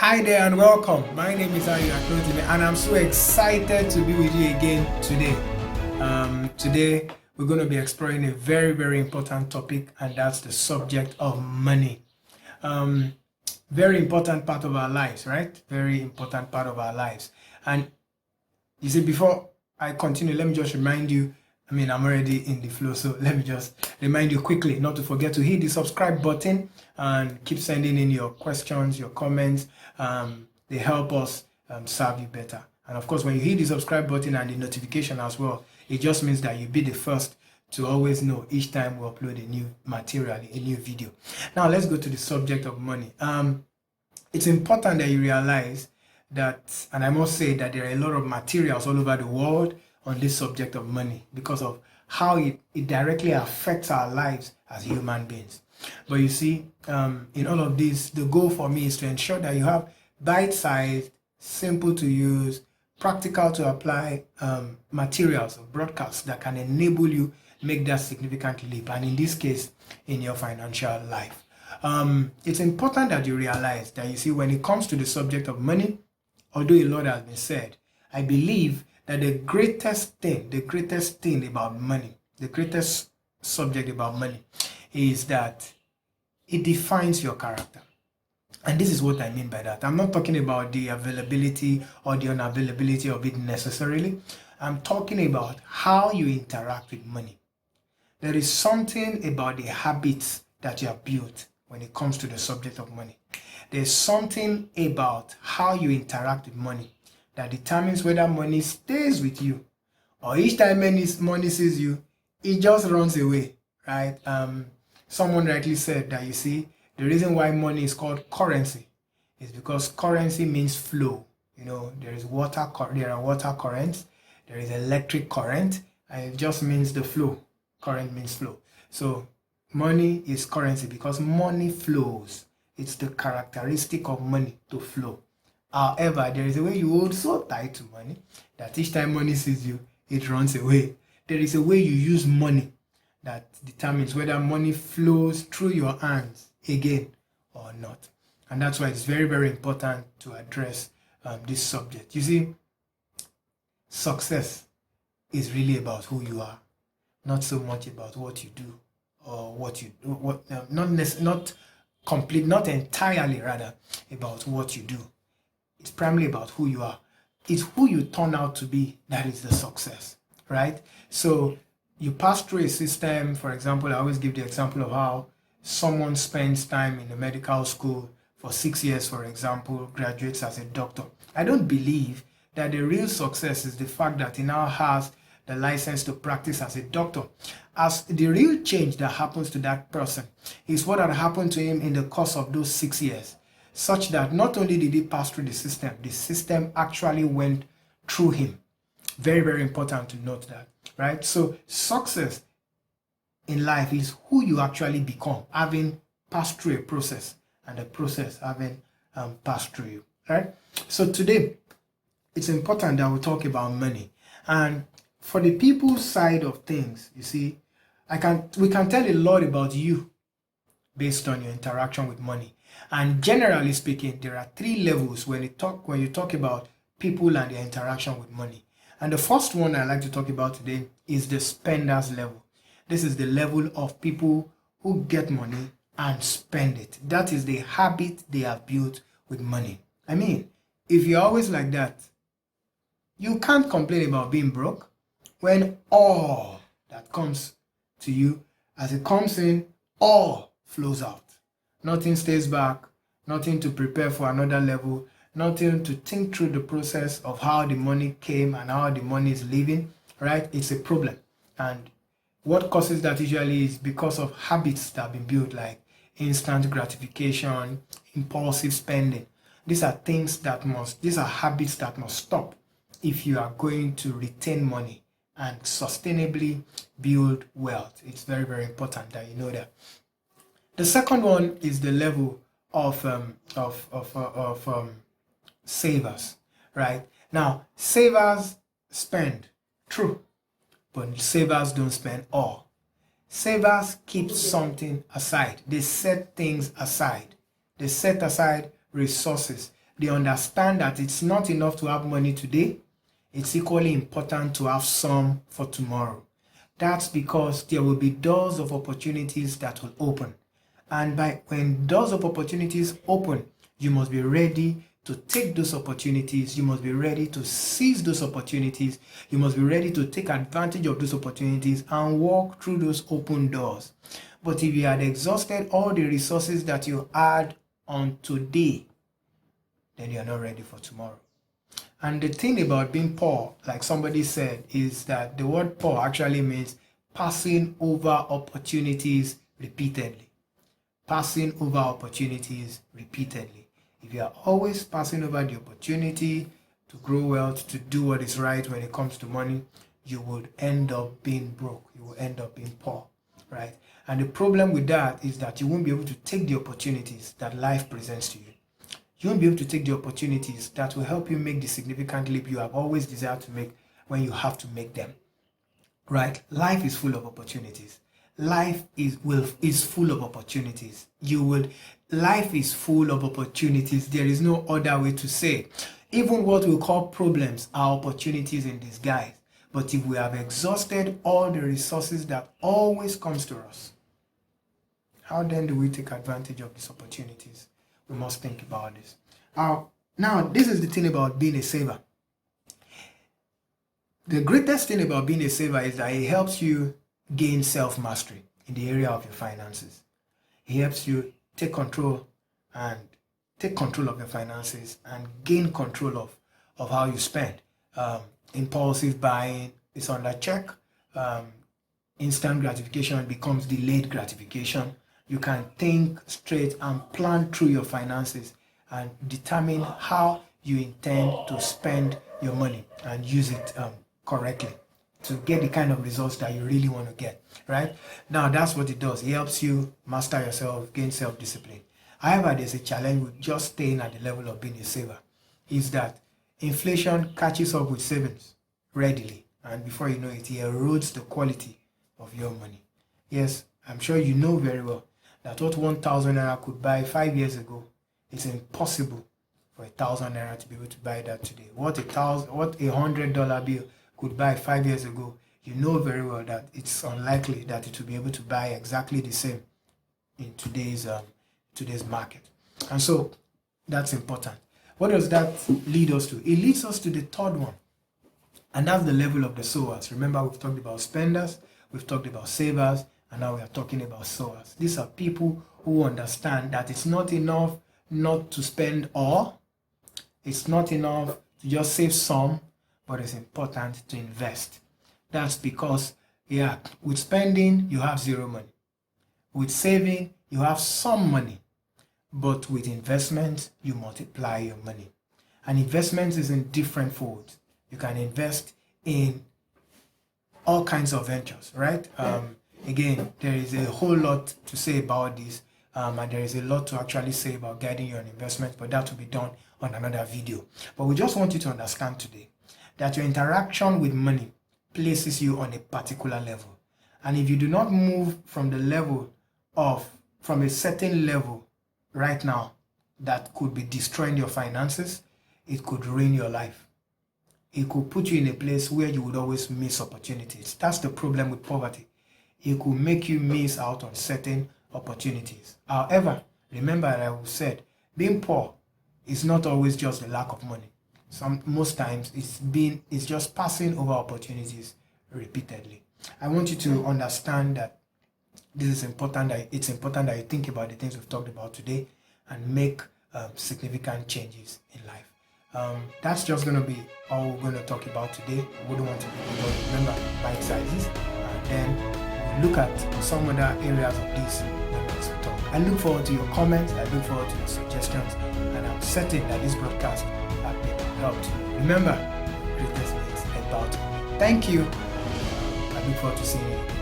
Hi there and welcome. My name is ayoakinrotimi and I'm so excited to be with you again today. Today we're going to be exploring a very important topic, and that's the subject of money. Very important part of our lives, right? Very important part of our lives. And you see, before I continue, let me just remind you, I'm already in the flow, so let me just remind you quickly not to forget to hit the subscribe button and keep sending in your questions, your comments. They help us serve you better. And of course, when you hit the subscribe button and the notification as well, it just means that you'll be the first to always know each time we upload a new material, a new video. Now, let's go to the subject of money. It's important that you realize that, and I must say that there are a lot of materials all over the world on this subject of money because of how it directly affects our lives as human beings. But you see, in all of this, the goal for me is to ensure that you have bite-sized, simple to use, practical to apply materials or broadcasts that can enable you make that significant leap, and in this case, in your financial life. It's important that you realize that, you see, when it comes to the subject of money, although a lot has been said, I believe that the greatest thing about money, the greatest subject about money is that it defines your character. And this is what I mean by that. I'm not talking about the availability or the unavailability of it necessarily. I'm talking about how you interact with money. There is something about the habits that you have built when it comes to the subject of money. There's something about how you interact with money that determines whether money stays with you, or each time money sees you, it just runs away, right? Someone rightly said that, you see, the reason why money is called currency is because currency means flow. You know, there are water currents, there is electric current, and it just means the flow. Current means flow. So money is currency because money flows. It's the characteristic of money to flow. However, there is a way you hold so tight to money that each time money sees you, it runs away. There is a way you use money that determines whether money flows through your hands again or not. And that's why it's very important to address this subject. You see, success is really about who you are, not so much about what you do or what you do. Not entirely rather about what you do. It's primarily about who you are. It's who you turn out to be that is the success, right? So you pass through a system. For example, I always give the example of how someone spends time in a medical school for 6 years, for example, graduates as a doctor. I don't believe that the real success is the fact that he now has the license to practice as a doctor. As the real change that happens to that person is what had happened to him in the course of those 6 years, such that not only did he pass through the system actually went through him. Very important to note that, right? So success in life is who you actually become, having passed through a process, and the process having passed through you, right? So today, it's important that we talk about money. And for the people's side of things, you see, we can tell a lot about you based on your interaction with money. And generally speaking, there are 3 levels when you talk about people and their interaction with money. And the first one I like to talk about today is the spenders level. This is the level of people who get money and spend it. That is the habit they have built with money. I mean, if you're always like that, you can't complain about being broke when all that comes to you, as it comes in, all flows out. Nothing stays back, nothing to prepare for another level, nothing to think through the process of how the money came and how the money is leaving, right? It's a problem. And what causes that usually is because of habits that have been built, like instant gratification, impulsive spending. These are habits that must stop if you are going to retain money and sustainably build wealth. It's very important that you know that. The second one is the level of savers, right? Now, savers spend, true, but savers don't spend all. Savers keep something aside. They set things aside. They set aside resources they understand that it's not enough to have money today. It's equally important to have some for tomorrow. That's because there will be doors of opportunities that will open. And when doors of opportunities open, you must be ready to take those opportunities. You must be ready to seize those opportunities. You must be ready to take advantage of those opportunities and walk through those open doors. But if you had exhausted all the resources that you had on today, then you're not ready for tomorrow. And the thing about being poor, like somebody said, is that the word poor actually means passing over opportunities repeatedly. Passing over opportunities repeatedly. If you are always passing over the opportunity to grow wealth, to do what is right when it comes to money, you would end up being broke. You will end up being poor, right? And the problem with that is that you won't be able to take the opportunities that life presents to you. You won't be able to take the opportunities that will help you make the significant leap you have always desired to make when you have to make them, right? Life is full of opportunities. Life is full of opportunities. Life is full of opportunities. There is no other way to say. Even what we call problems are opportunities in disguise. But if we have exhausted all the resources that always comes to us, how then do we take advantage of these opportunities? We must think about this. Now, this is the thing about being a saver. The greatest thing about being a saver is that it helps you gain self-mastery in the area of your finances. It helps you take control of your finances and gain control of how you spend. Impulsive buying is under check. Instant gratification becomes delayed gratification. You can think straight and plan through your finances and determine how you intend to spend your money and use it correctly to get the kind of results that you really want to get, right? Now, that's what it does. It helps you master yourself, gain self-discipline. However, there's a challenge with just staying at the level of being a saver, is that inflation catches up with savings readily, and before you know it, it erodes the quality of your money. Yes, I'm sure you know very well that what 1,000 naira could buy 5 years ago, it's impossible for 1,000 naira to be able to buy that today. What $100 bill could buy 5 years ago, you know very well that it's unlikely that it will be able to buy exactly the same in today's market. And so that's important. What does that lead us to? It leads us to the third one, and that's the level of the sowers. Remember, we've talked about spenders, we've talked about savers, and now we are talking about sowers. These are people who understand that it's not enough not to spend all. It's not enough to just save some, but it's important to invest. That's because, with spending, you have zero money. With saving, you have some money. But with investment, you multiply your money. And investment is in different folds. You can invest in all kinds of ventures, right? Again, there is a whole lot to say about this, and there is a lot to actually say about guiding your investment, but that will be done on another video. But we just want you to understand today that your interaction with money places you on a particular level. And if you do not move from a certain level right now that could be destroying your finances, it could ruin your life. It could put you in a place where you would always miss opportunities. That's the problem with poverty. It could make you miss out on certain opportunities. However, remember that I said, being poor is not always just the lack of money. Most times it's just passing over opportunities repeatedly. I want you to understand that this is important. It's important that you think about the things we've talked about today and make significant changes in life. That's just going to be all we're going to talk about today. We wouldn't want to remember bite sizes, and then we'll look at some other areas of this next talk. I look forward to your comments. I look forward to your suggestions, and I'm certain that this broadcast has been helped you. Remember, greatness is about. Thank you. I look forward to seeing you.